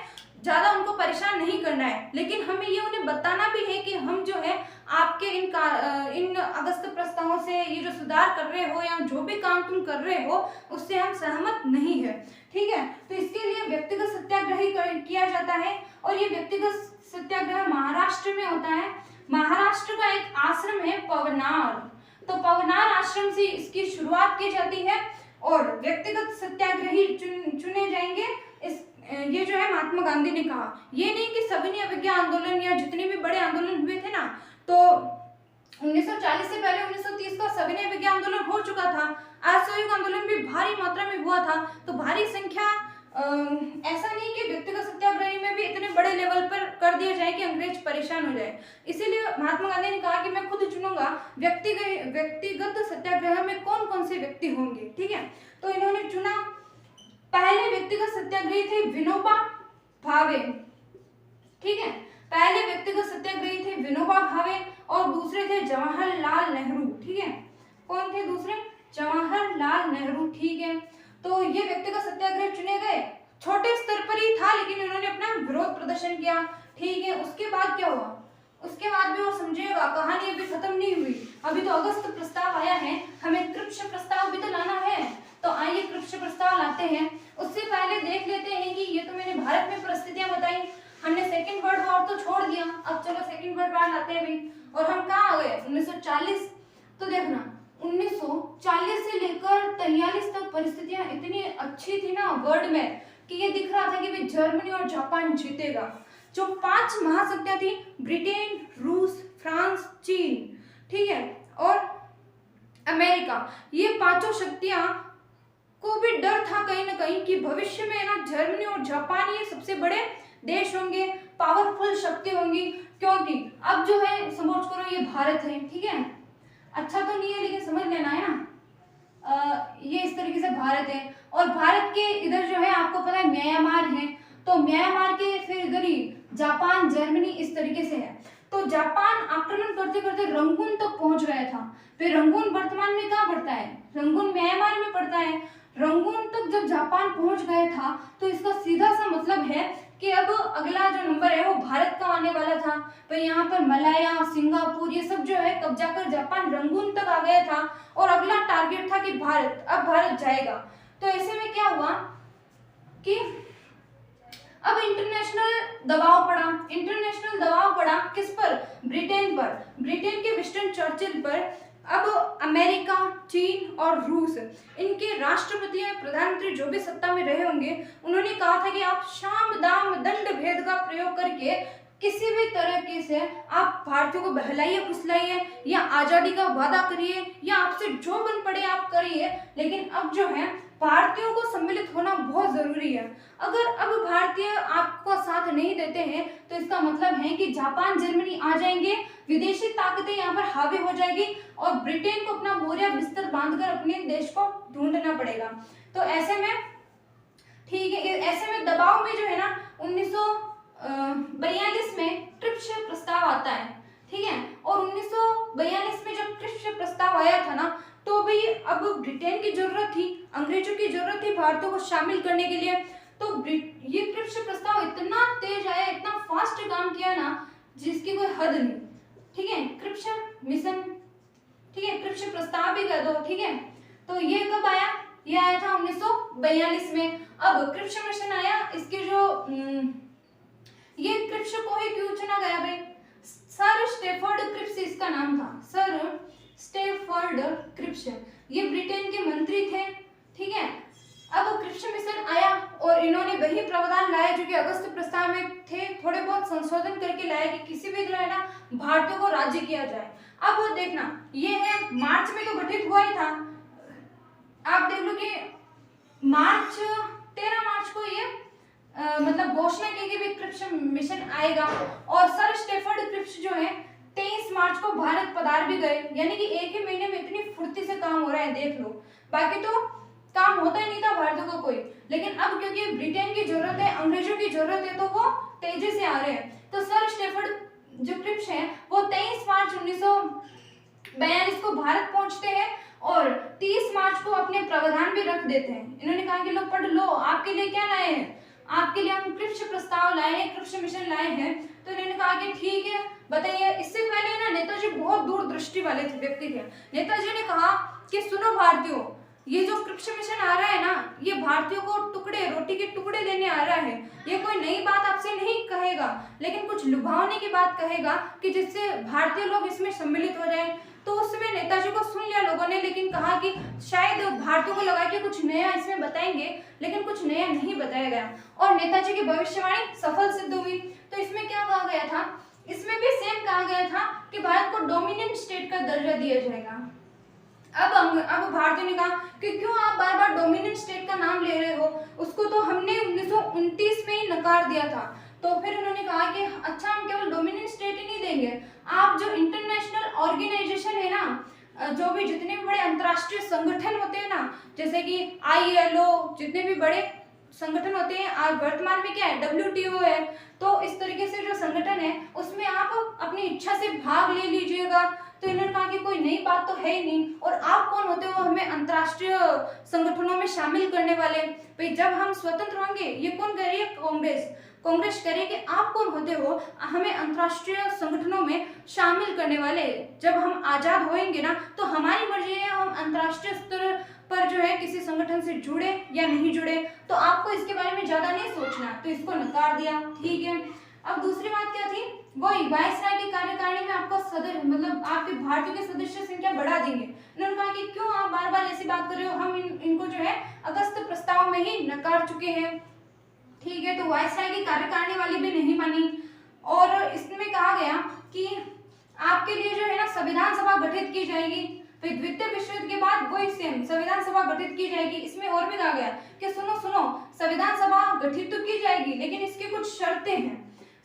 Speaker 1: ज्यादा उनको परेशान नहीं करना है, लेकिन हमें ये उन्हें बताना भी है कि हम जो है आपके इन अगस्त प्रस्तावों से ये जो सुधार कर रहे हो या जो भी काम तुम कर रहे हो उससे हम सहमत नहीं है, ठीक है। तो इसके लिए व्यक्तिगत सत्याग्रह किया जाता है और ये व्यक्तिगत सत्याग्रह महाराष्ट्र में होता है। महाराष्ट्र का एक आश्रम है पवनार, तो पवनार आश्रम से इसकी शुरुआत की जाती है और व्यक्तिगत सत्याग्रही चुने जाएंगे। ये जो है महात्मा गांधी ने कहा, ये नहीं कि सविनय अवज्ञा आंदोलन या जितने भी बड़े आंदोलन हुए थे ना, तो 1940 से पहले 1930 का सविनय अवज्ञा आंदोलन हो चुका था, असहयोग आंदोलन भी भारी मात्रा में हुआ था, तो भारी संख्या ऐसा नहीं कि व्यक्तिगत सत्याग्रही में भी इतने बड़े लेवल पर कर दिया जाए कि अंग्रेज परेशान हो जाए। इसीलिए महात्मा गांधी ने कहा कि मैं खुद चुनूंगा व्यक्तिगत सत्याग्रह में कौन कौन से व्यक्ति होंगे, ठीक है। तो इन्होंने चुना, पहले व्यक्तिगत सत्याग्रही थे विनोबा भावे, ठीक है, पहले व्यक्तिगत सत्याग्रही थे विनोबा भावे और दूसरे थे जवाहरलाल नेहरू, ठीक है। कौन थे दूसरे? जवाहरलाल नेहरू, ठीक है। तो ये व्यक्तिगत सत्याग्रह चुने गए, छोटे स्तर पर ही था, लेकिन इन्होंने अपना विरोध प्रदर्शन किया। ठीक है, उसके बाद क्या हुआ, उसके बाद भी और समझिएगा, कहानी अभी खत्म नहीं हुई, अभी तो अगस्त प्रस्ताव आया है, हमें कृप्स प्रस्ताव भी तो लाना है। तो आइए कृप्स प्रस्ताव लाते हैं। उससे पहले देख लेते हैं कि ये तो मैंने भारत में परिस्थितियां बताई, हमने सेकेंड वर्ल्ड वॉर तो छोड़ दिया, अब चलो सेकेंड वर्ल्ड वॉर लाते हैं भी। और हम कहाँ आ गए, 1940। तो देखना 1940 से लेकर 43 तक परिस्थितियां इतनी अच्छी थी ना वर्ल्ड में, कि ये दिख रहा था कि भाई जर्मनी और जापान जीतेगा। जो 5 महाशक्तियां थी, ब्रिटेन, रूस, फ्रांस, चीन, ठीक है, और अमेरिका, ये 5 शक्तियां को भी डर था कहीं ना कहीं कि भविष्य में ना जर्मनी और जापान ये सबसे बड़े देश होंगे, पावरफुल शक्ति होंगी। क्योंकि अब जो है समझ करो ये भारत है, ठीक है, अच्छा तो नहीं है लेकिन समझ लेना है ना। ये इस तरीके से भारत है, और भारत के इधर जो है आपको पता है म्यांमार है, तो म्यांमार के फिर इधर ही जापान, जर्मनी, इस तरीके से है। तो जापान आक्रमण करते करते रंगून तक पहुंच गया था। फिर रंगून वर्तमान में कहाँ पड़ता है, रंगून म्यांमार में पड़ता है। रंगून तक जब जापान पहुंच गया था तो इसका सीधा सा मतलब है कि अब अगला जो नंबर है वो भारत का आने वाला था। तो यहाँ पर मलाया, सिंगापुर, ये सब जो है कब्जा कर जापान रंगून तक आ गया था, और अगला टारगेट था कि भारत, अब भारत जाएगा। तो ऐसे में क्या हुआ कि अब इंटरनेशनल दबाव पड़ा। इंटरनेशनल दबाव पड़ा किस पर, ब्रिटेन पर, ब्रिटेन के विंस्टन चर्चिल पर। अब अमेरिका, चीन और रूस, इनके राष्ट्रपति या प्रधानमंत्री जो भी सत्ता में रहे होंगे, उन्होंने कहा था कि आप साम दाम दंड भेद का प्रयोग करके किसी भी तरीके से आप भारतीयों को बहलाइए, फुसलाइए, या आजादी का वादा करिए, या आपसे जो बन पड़े आप करिए, लेकिन अब जो है भारतीयों को सम्मिलित होना बहुत जरूरी है। अगर अब भारतीय आपको साथ नहीं देते हैं तो इसका मतलब है कि जापान, जर्मनी आ जाएंगे, विदेशी ताकतें यहाँ पर हावी हो जाएगी, और ब्रिटेन को अपना बोरिया बिस्तर बांधकर अपने देश को ढूंढना पड़ेगा। तो ऐसे में ठीक है, ऐसे में दबाव में जो है ना 1942 में ट्रिप्स प्रस्ताव आता है, ठीक है। और 1942 में जब ट्रिप्स प्रस्ताव आया था ना, तो भाई अब ब्रिटेन की जरूरत थी, अंग्रेजों की जरूरत थी भारतीयों को शामिल करने के लिए। तो ये ट्रिप्स प्रस्ताव इतना तेज आया, इतना फास्ट काम किया ना, जिसकी कोई हद नहीं, ठीक है। ट्रिप्स मिशन, ठीक है, ट्रिप्स प्रस्ताव भी कर दो, ठीक है। तो ये कब आया, ये आया था 1942 में। अब ट्रिप्स मिशन आया, इसके जो ये ट्रिप्स को ही क्यों चुना गया भाई, सर स्टेफर्ड क्रिप्स इसका नाम था, सर स्टेफर्ड क्रिप्स, ये ब्रिटेन के मंत्री थे, ठीक है। अब क्रिप्स मिशन आया और इन्होंने वही प्रावधान लाए जो कि अगस्त प्रस्ताव में थे, थोड़े बहुत संशोधन करके लाए कि किसी भी तरह ना भारतीयों को राज्य किया जाए। अब वो देखना, ये है मार्च में तो गठित हुआ ही था, आप देख लो कि मार्च 13 मार्च को ये मतलब घोषणा की कि भी क्रिप्स मिशन आएगा, और सर स्टेफर्ड क्रिप्स जो है 23 मार्च को भारत पधार भी गए, यानी कि एक ही महीने में इतनी फुर्ती से काम हो रहा है, देख लो। बाकी तो काम होता ही नहीं था भारतीयों को कोई, लेकिन अब क्योंकि ब्रिटेन की जरूरत है, अंग्रेजों की जरूरत है, तो वो तेजी से आ रहे हैं। तो सर स्टेफर्ड जो क्रिप्स हैं वो 23 मार्च 1942 को भारत पहुंचते हैं, और 30 मार्च को अपने प्रावधान भी रख देते हैं। इन्होंने कहा कि लो पढ़ लो, आपके लिए क्या लाए हैं, आपके लिए हम क्रिप्स प्रस्ताव लाए हैं, क्रिप्स मिशन लाए हैं। तो इन्होंने कहा कि ठीक है बताइए। इससे पहले ना नेताजी बहुत दूरदृष्टि वाले व्यक्ति थे। नेताजी ने कहा कि सुनो भारतीयों, ये जो क्रिप्स मिशन आ रहा है ना, ये भारतीयों को टुकड़े, रोटी के टुकड़े देने आ रहा है। ये कोई नई बात आपसे नहीं कहेगा, लेकिन कुछ लुभावने की बात कहेगा कि जिससे भारतीय लोग इसमें सम्मिलित हो जाएं। तो उस समय नेताजी को सुन लिया लोगों ने, लेकिन कहा कि शायद भारतीयों को लगा कि कुछ नया इसमें बताएंगे, लेकिन कुछ नया नहीं बताया गया, और नेताजी की भविष्यवाणी सफल सिद्ध हुई। तो इसमें क्या कहा गया था, इसमें भी सेम कहा गया था कि भारत को डोमिनेंट स्टेट का दर्जा दिया जाएगा। अब भारतीयों ने कहा कि क्यों आप बार बार डोमिनेंट स्टेट का नाम ले रहे हो, उसको तो हमने 1929 में ही नकार दिया था। तो फिर उन्होंने कहा कि अच्छा हम केवल डोमिनेंट स्टेट ही नहीं देंगे, आप जो इंटरनेशनल ऑर्गेनाइजेशन है ना, जो भी जितने भी बड़े अंतर्राष्ट्रीय संगठन होते हैं ना, जैसे कि ILO, जितने भी बड़े संगठन होते हैं, आज वर्तमान में क्या है WTO है, तो इस तरीके से जो संगठन है उसमें आप अपनी इच्छा से भाग ले लीजिएगा। तो इन्होंने कहा कि कोई नई बात तो है ही नहीं, और आप कौन होते हो हमें अंतर्राष्ट्रीय अंतर्राष्ट्रीय संगठनों में शामिल करने वाले। भाई जब हम स्वतंत्र होंगे, ये कौन कह रही है? कांग्रेस कह रही है कि आप कौन होते हो हमें अंतर्राष्ट्रीय संगठनों में शामिल करने वाले। जब हम आजाद होएंगे ना तो हमारी मर्जी है हम अंतर्राष्ट्रीय स्तर पर जो है किसी संगठन से जुड़े या नहीं जुड़े, तो आपको इसके बारे में ज्यादा नहीं सोचना, तो इसको नकार दिया। ठीक है, अब दूसरी बात क्या थी? वही वायसराय की कार्यकारिणी में आपको सदस्य मतलब आपके भारतीयों की सदस्य संख्या बढ़ा देंगे। उन्होंने कहा कि क्यों आप बार बार ऐसी बात कर रहे हो, हम इनको जो है अगस्त प्रस्ताव में ही नकार चुके हैं। ठीक है, तो वायसराय की कार्यकारिणी वाली भी नहीं मानी। और इसमें कहा गया कि आपके लिए जो है ना संविधान सभा गठित की जाएगी। फिर द्वितीय विश्व युद्ध के बाद वही सेम संविधान सभा गठित की जाएगी। इसमें और भी कहा गया कि सुनो संविधान सभा गठित तो की जाएगी लेकिन इसकी कुछ शर्तें हैं।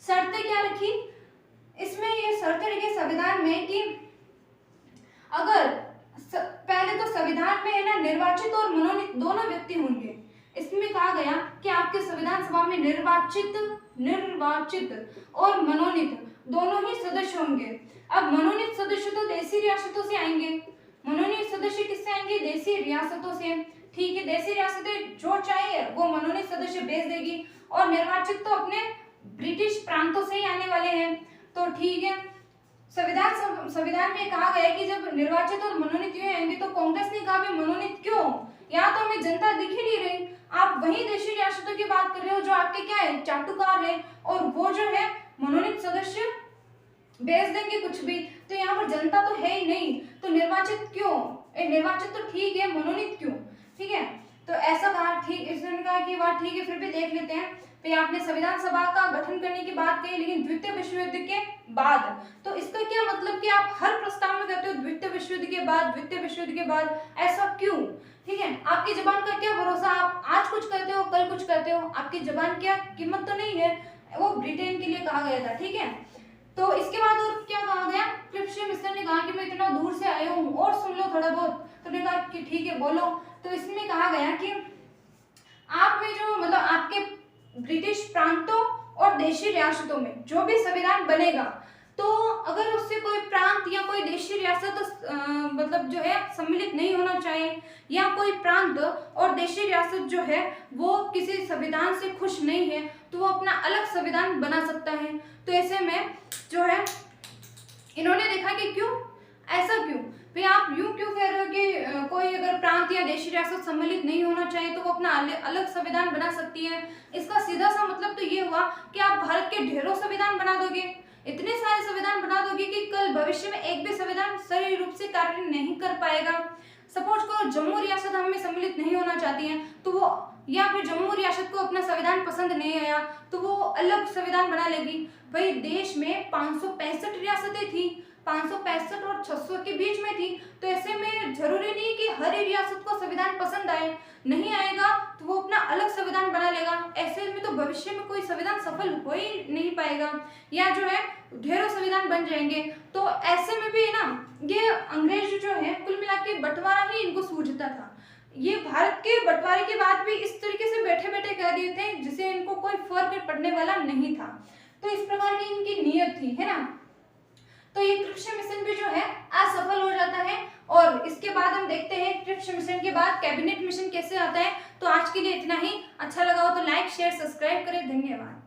Speaker 1: शर्तें क्या रखी इसमें? ये शर्तें रखी संविधान में कि अगर पहले तो संविधान में है ना निर्वाचित और मनोनीत दोनों व्यक्ति होंगे। इसमें कहा गया कि आपके संविधान सभा में निर्वाचित और मनोनीत दोनों ही सदस्य होंगे। अब मनोनीत सदस्य तो देशी रियासतों से आएंगे, मनोनीत सदस्य किससे आएंगे? देशी रियासतों से। ठीक है, देशी रियासतें जो चाहे वो मनोनीत सदस्य भेज देगी और निर्वाचित तो अपने ब्रिटिश प्रांतों से ही आने वाले हैं। तो ठीक है, संविधान में कहा गया कि जब निर्वाचित और मनोनीत हुए आएंगे, तो कांग्रेस ने कहा मनोनीत क्यों? यहाँ तो हमें जनता दिख ही नहीं रही, आप वही देशी रियासतों की बात कर रहे हो जो आपके क्या है चाटुकार है, और वो जो है मनोनीत सदस्य भेज देंगे कुछ भी, तो यहाँ पर जनता तो है ही नहीं, तो निर्वाचित क्यों? निर्वाचित तो ठीक है, मनोनीत क्यों? ठीक है, तो ऐसा कहा। ठीक, इसने कहा कि बात ठीक है, फिर भी देख लेते हैं। फिर आपने संविधान सभा का गठन करने की बात कही, लेकिन द्वितीय विश्व युद्ध के बाद, तो इसका क्या मतलब कि आप हर प्रस्ताव में कहते हो द्वितीय विश्व युद्ध के बाद, द्वितीय विश्व युद्ध के बाद, ऐसा क्यों? ठीक है, आपकी जबान का क्या भरोसा, आप आज कुछ कहते हो कल कुछ कहते हो, आपकी जबान क्या कीमत तो नहीं है। वो ब्रिटेन के लिए कहा गया था। ठीक है, तो इसके बाद और क्या कहा गया? क्रिप्शन मिशन ने कहा कि मैं इतना दूर से आया हूँ और सुन लो थोड़ा बहुत, तो उन्होंने कहा कि ठीक है बोलो। तो इसमें कहा गया कि आप में जो मतलब आपके ब्रिटिश प्रांतों और देशी रियासतों में जो भी संविधान बनेगा, तो अगर उससे कोई प्रांत या कोई देशी रियासत मतलब जो है सम्मिलित नहीं होना चाहिए, या कोई प्रांत और देशी रियासत जो है वो किसी संविधान से खुश नहीं है, तो वो अपना अलग संविधान बना सकता है। तो ऐसे में जो है इन्होंने देखा कि क्यों ऐसा क्यों भाई आप यूं क्यों कह रहे हो कि कोई अगर प्रांत या देशी रियासत सम्मिलित नहीं होना चाहिए तो वो अपना अलग संविधान बना सकती है। इसका सीधा सा मतलब तो ये हुआ कि आप भारत के ढेरों संविधान बना दोगे, इतने सारे संविधान बना दोगे कि कल भविष्य में एक भी संविधान सही रूप से कार्य नहीं कर पाएगा। सपोज करो जम्मू रियासत हमें सम्मिलित नहीं होना चाहती है, तो वो या फिर जम्मू रियासत को अपना संविधान पसंद नहीं आया तो वो अलग संविधान बना लेगी। भाई देश में 565 रियासतें थी, 565 और 600 के बीच में थी, तो ऐसे में जरूरी नहीं कि हर एक रियासत को संविधान पसंद आए, नहीं आएगा तो वो अपना अलग संविधान बना लेगा। ऐसे में तो भविष्य में कोई संविधान सफल हो ही नहीं पाएगा, या जो है ढेरों संविधान बन जाएंगे। तो ऐसे में भी ना ये अंग्रेज जो है कुल मिला के बंटवारा ही इनको सूझता था। ये भारत के बंटवारे के बाद भी इस तरीके से बैठे बैठे कह दिए थे जिसे इनको कोई फर्क पड़ने वाला नहीं था। तो इस प्रकार की इनकी नीयत थी, है ना। तो ये क्रिप्शन मिशन भी जो है असफल हो जाता है, और इसके बाद हम देखते हैं क्रिप्शन मिशन के बाद कैबिनेट मिशन कैसे आता है। तो आज के लिए इतना ही। अच्छा लगा हो तो लाइक शेयर सब्सक्राइब करें। धन्यवाद।